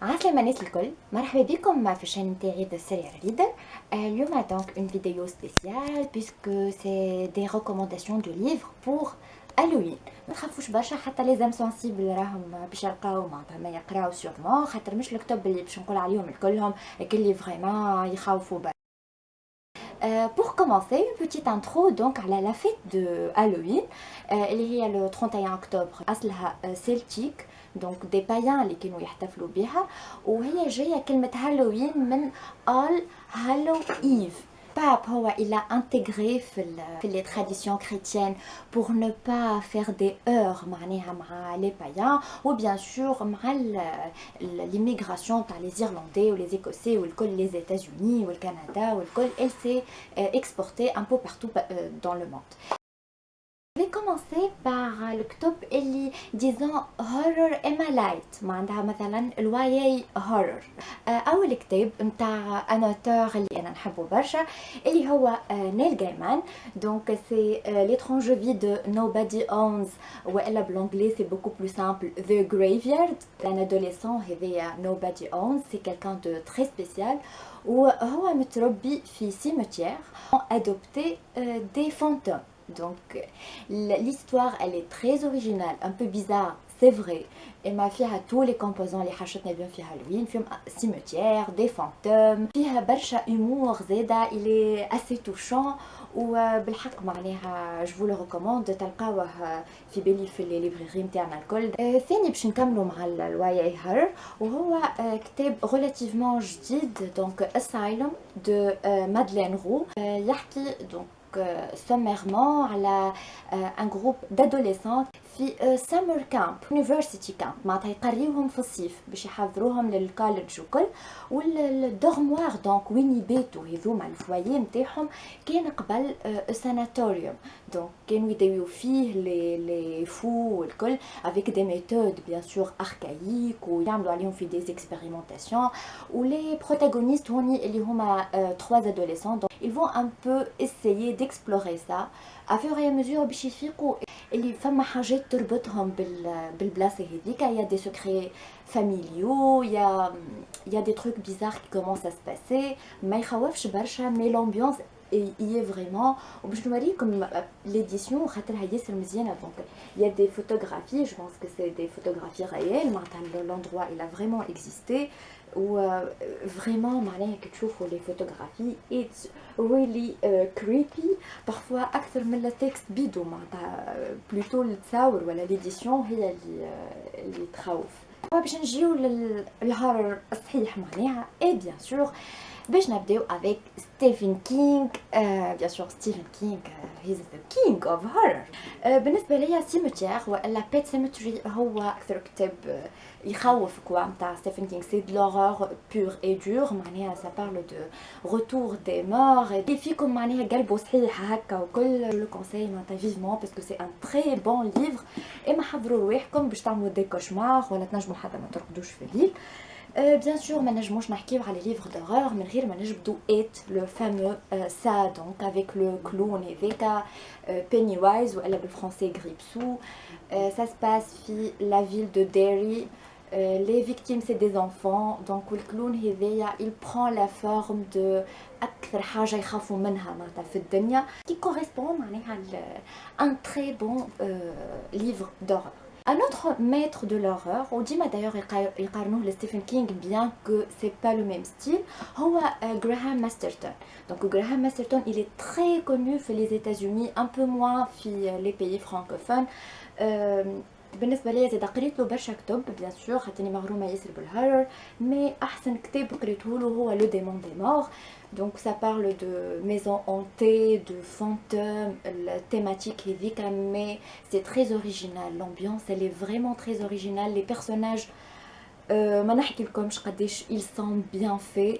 عسلامة الناس الكل، مرحبا بكم في الشان نتاعي ذا سيريال ريدر. اليوم دونك اون فيديو سبيسيال بيسكو سي دي ريكومونداسيون دو ليفر بور الوين. ما تخافوش برشا، حتى لي زام سونسيبل راهم باش يلقاو معناتها ما يقراو سيغمون، خاطر مش الكتب اللي باش نقول عليهم الكلهم اللي فريمون يخوفوا. Pour commencer, une petite intro donc à la fête de Halloween. اللي هي le 31 octobre. أصلها celtique, donc des païens اللي كانوا يحتفلوا بها، وهي جاية كلمة هالوين من all hallow eve. Pape هو il a intégré في les traditions chrétiennes pour ne pas faire des heurts معناها مع les païens ou bien sûr مع l'immigration par les Irlandais ou les Écossais ou les États-Unis ou le Canada ou elle s'est exportée un peu partout dans le monde. Je vais commencer par le كتب اللي disons horror اما لايت، ما عندها مثلا الوايي horror. اول كتاب نتاع ان auteur اللي انا نحبه برشا اللي هو نيل جايمان. دونك سي l'étrange vie de nobody owns، والا بالانجلي سي beaucoup plus simple the graveyard. un adolescent هذايا nobody owns c'est quelqu'un de très spécial وهو متربي في cimetière adopté des fantômes. Donc l'histoire elle est très originale, un peu bizarre, c'est vrai. Et ma fille a tous les composants les حشتنا bien في Halloween, film cimetière, des fantômes, فيها برشا humour زادا, il est assez touchant وبالحق معناها je vous le recommande تلقاوه في بالي في لي ليبراري نتاعنا الكل. ثاني باش نكملوا مع الواي هارر وهو كتاب relativement جديد دونك Asylum de Madeleine Roux. يحكي دونك sommairement على un groupe d'adolescents في summer camp university camp معناتها يقريوهم في الصيف باش يحضروهم للكوليدج وكل. والدورموار دونك وين يباتوا هذوما الفوايي نتاعهم كان قبل ساناتوريوم، دونك كانوا يداويو فيه لي فو والكل avec des méthodes bien sûr archaïques ويعملوا عليهم في des expérimentations. ولي protagonistes هوني اللي هما trois adolescents donc ils vont un peu essayer d'explorer ça à fur et à mesure باش يفيقوا اللي فما حاجات تربطهم بالبلاصه هذيك. il y a des secrets familiaux, il y a des trucs bizarres qui commencent à se passer. ما يخوفش برشا mais l'ambiance y est vraiment. وباش نوريكم l'édition خاطرها ياسر مزيانه. donc il y a des photographies, je pense que c'est des photographies réelles معناتها l'endroit il a vraiment existé و vraiment معناها كي تشوفوا les photographies it's really creepy parfois اكثر من التكست بيدو معناتها plutôt التصاور ولا l'édition هي اللي تخوف. باش نجيو للهورر الصحيح معناها اي بيان سور باش نبداو افيك ستيفن كينغ. بيان سور ستيفن كينغ هيز ذا كينغ اوف هورر. بالنسبه ليا سيمتير ولا بيت سيمتري هو اكثر كتاب يخوف كوا نتاع ستيفن كينغ. سي دو لورور بور اي دور معناها سا بارل دو روتور دي مور اللي فيكم معناها قلبه صحيح هكا وكل. لو كونساي معناتها فيفمون باسكو سي ان تري بون ليفر. اما حضروا رواحكم باش تعملوا دي كوشمار ولا تنجموا حتى ما ترقدوش في الليل. بيان سور ما نجموش نحكيو على ليفر دورور من غير ما نجبدو ايت لو فامو سا دونك افيك لو كلون هذاكا بينيوايز ولا بالفرنسي غريبسو. ça se passe في la ville de Derry. Les victimes c'est des enfants donc الكلون هذايا il prend la forme de أكثر حاجة يخافوا منها معناتها في الدنيا qui correspond معناها un très bon livre d'horreur. Un autre maître de l'horreur, ou dit d'ailleurs يقارنوه لستيفن كينغ bien que c'est pas le même style, هو Graham Masterton. Donc Graham Masterton il est très connu في les États-Unis, un peu moins في les pays francophones. بالنسبه ليا زاد قريت له برشا كتب بيان سور خاطرني مغرومه ياسر بالهورر، مي احسن كتاب قريته له هو لو ديمون دي مور. Donc ça parle de maisons hantées, de fantômes, la thématique هذيك mais c'est très original. L'ambiance elle est vraiment très originale. Les personnages ما نحكي لكمش قداش ils sont bien faits.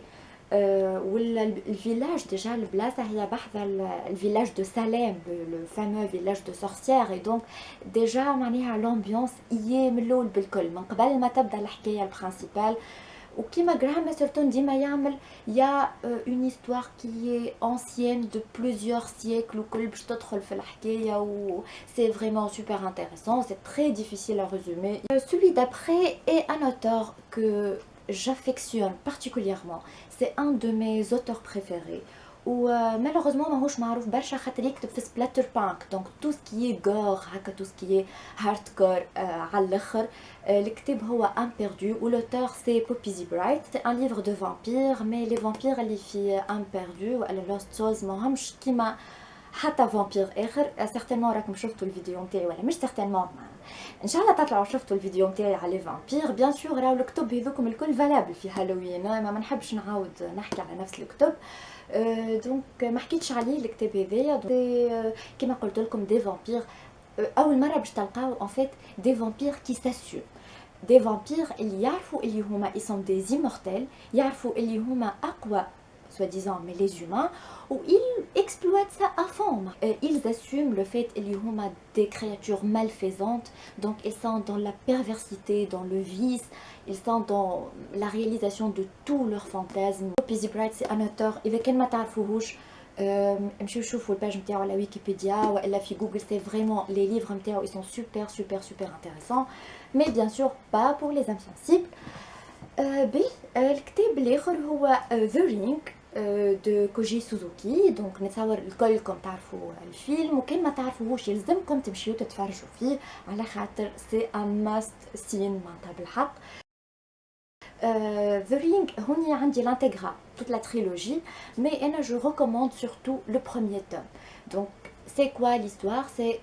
ولا الفيلاج ديجا البلاصه هي بحذا الفيلاج دو ساليم لو فامو فيلاج دو سورسيير اي دونك ديجا معناها لامبيونس ايي من الاول بالكل من قبل ما تبدا الحكايه البرانسيبال. وكيما غراهام ماسترتون ديما يعمل يا اون هيستوار كي انسيان دو بلوزيور سيكل وكل باش تدخل في الحكايه و سي فريمون سوبر انتريسون. سي تري ديفيسيل ا ريزومي. Celui d'après est un auteur que j'affectionne particulièrement. C'est un de mes auteurs préférés. ومالوغوزمون ماهوش معروف برشا خاطر يكتب في سبلاتر بانك دونك تو سكي غور هكا تو سكي هارد كور على الاخر. الكتاب هو امبيردو ولوتور سي بوبيزي برايت. سي ان ليفر دو فامبير مي لي فامبير اللي في امبيردو ولا لوست سولز ماهمش كيما حتى فامبير اخر. سيغتينمون راكم شفتوا الفيديو نتاعي ولا مش سيغتينمون، ان شاء الله تطلعوا شفتوا الفيديو نتاعي على لي فامبير. بيان سور راهو الكتب هذوكم الكل فالابل في هالوين، ما نحبش نعاود نحكي على نفس الكتب. دونك ما حكيتش عليه الكتاب هذايا. كيما قلت لكم دي فامبير اول مره باش تلقاو ان فيت دي فامبير كي ساسيو، دي فامبير اللي يعرفوا اللي هما ils sont des immortels، يعرفوا اللي هما اقوى soi-disant mais les humains où ils exploitent ça à fond. Ils assument le fait qu'ils sont des créatures malfaisantes, donc ils sont dans la perversité, dans le vice, ils sont dans la réalisation de tous leurs fantasmes. Poppy Bright c'est un auteur, إذا كان ما تعرفوهوش مشيو شوفوا الباج نتاعو على ويكيبيديا ولا في جوجل. c'est vraiment les livres نتاعو ils sont super intéressants, mais bien sûr pas pour les insensibles. الكتاب الاخر هو The Ring دو كوجي سوزوكي. دونك نتصور الكلكم تعرفوا الفيلم، وكان ما تعرفوهوش يلزمكم تمشيو تتفرجوا فيه على خاطر سي ان ماست سين معناتها بالحق. The Ring هوني عندي l'intégral toute la trilogie, mais أنا je recommande surtout le premier tome. Donc c'est quoi l'histoire? C'est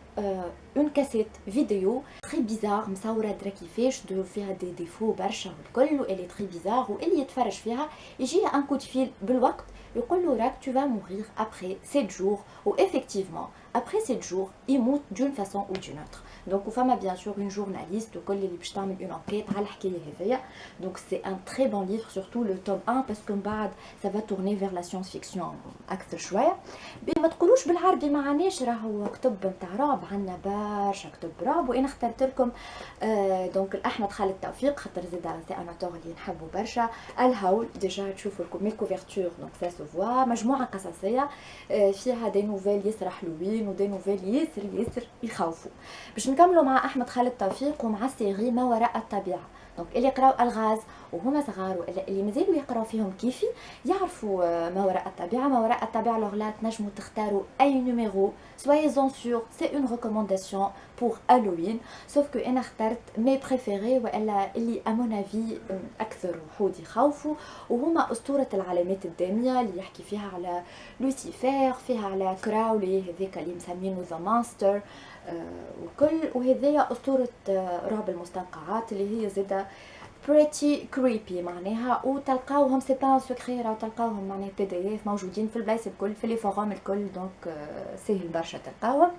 une cassette vidéo très bizarre مصورة درا كيفاش فيها دي ديفو برشا والكل، و elle est très bizarre، واللي يتفرج فيها يجيه un coup de fil بالوقت يقول له راك tu vas mourir après 7 jours. و effectivement après 7 jours يموت d'une façon ou d'une autre. دونك فما بيان سور اون جورناليست وكل اللي باش تعمل اون انكيت على الحكايه هذيا. دونك سي ان تري بون ليفر سورتو لو توم 1 باسكو من بعد سا فا تورني فيغ لا سيونس فيكسيون اكثر شويه. ما تقولوش بالعربي ما عناش راهو كتب نتاع رعب، عندنا برشا كتب رعب، وانا اخترت لكم دونك احمد خالد توفيق خاطر زاد سي ان اوتور اللي نحبو برشا. الهول ديجا تشوفوا لكم مي كوفرتور دونك سا سو فوا مجموعه قصصيه فيها دي نوفيل ياسر حلوين ودي نوفيل ياسر يخوفوا. باش نكملوا مع احمد خالد توفيق ومع سيري ما وراء الطبيعه. دونك اللي يقراو الغاز وهما صغار ولا اللي مازالوا يقراو فيهم كيفي يعرفوا ما وراء الطبيعه. ما وراء الطبيعه لوغ لا تنجموا تختاروا اي نيميرو soyez-en sûrs c'est une recommandation pour Halloween. sauf que انا اخترت مي بريفيري والا اللي امون افي اكثر وحود يخوفوا، وهما اسطوره العلامات الداميه اللي يحكي فيها على لوسيفير، فيها على كراولي هذاك اللي مسمينه ذا مانستر وكل، وهذيا اسطوره رعب المستنقعات اللي هي زاده pretty creepy معناها. وتلقاوهم سي با سكري، راهو تلقاوهم معناها بي دي اف موجودين في البلايص الكل في لي فوروم الكل، دونك سهل برشا تلقاوهم.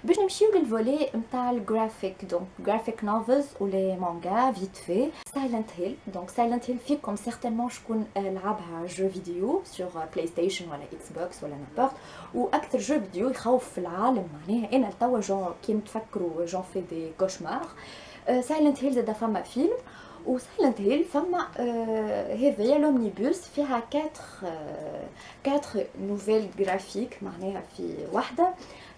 باش نمشيو للفولي نتاع الجرافيك، دونك جرافيك نوفلز ولي مانغا فيت في. سايلنت هيل، دونك سايلنت هيل فيكم سيغتينمون شكون لعبها جو فيديو سور بلاي ستيشن ولا اكس بوكس ولا نابورت، واكثر جو فيديو يخوف في العالم معناها. انا توا جون كي تفكروا جون في دي كوشمار. سايلنت هيل زاد فما فيلم، وسايلنت هيل فما هذايا لومنيبوس فيها 4 نوفيل جرافيك معناها في وحده.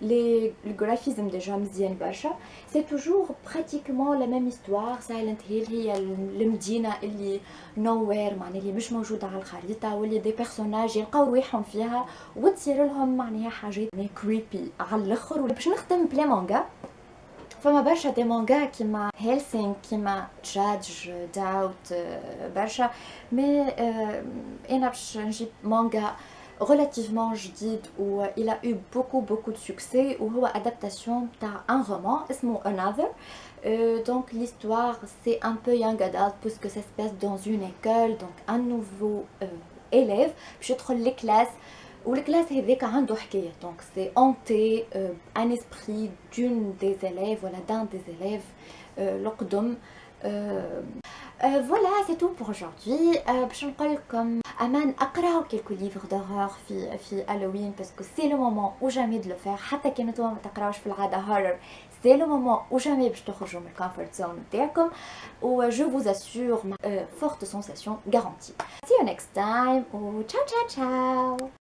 لي الجرافيزم ديجا مزيان برشا. سي توجور براتيكمون لا ميم هيستوار. سايلنت هيل هي المدينه اللي نوير معناها اللي مش موجوده على الخريطه، واللي دي بيرسوناج يلقاو رواحهم فيها وتصير لهم معناها حاجات كريبي على الاخر. باش نختم بلي مانغا، فما برشا دي مانغا كيما هيلسينغ كيما جادج داوت برشا، مي انا باش نجيب مانغا relativement جديد و il a eu beaucoup de succès وهو adaptation تاع un roman اسمه Another. Donc l'histoire c'est un peu young adult puisque ça se passe dans une école. donc un nouveau élève باش يدخل لكلاس، والكلاس هذاك عنده حكايه. دونك سي انتي ان اسبري دون دي زيليف ولا دان دي زيليف القدم. فوالا سي تو بور اجوردي. باش نقول لكم امان اقراو كيلكو ليفر دورور في هالوين باسكو سي لو مومون او جامي دو لو فير. حتى كي نتوما ما تقراوش في العاده هورر سي لو مومون او جامي باش تخرجوا من الكومفورت زون نتاعكم. و جو فوز اسور فورت سensation garantie. See you next time و ciao ciao ciao.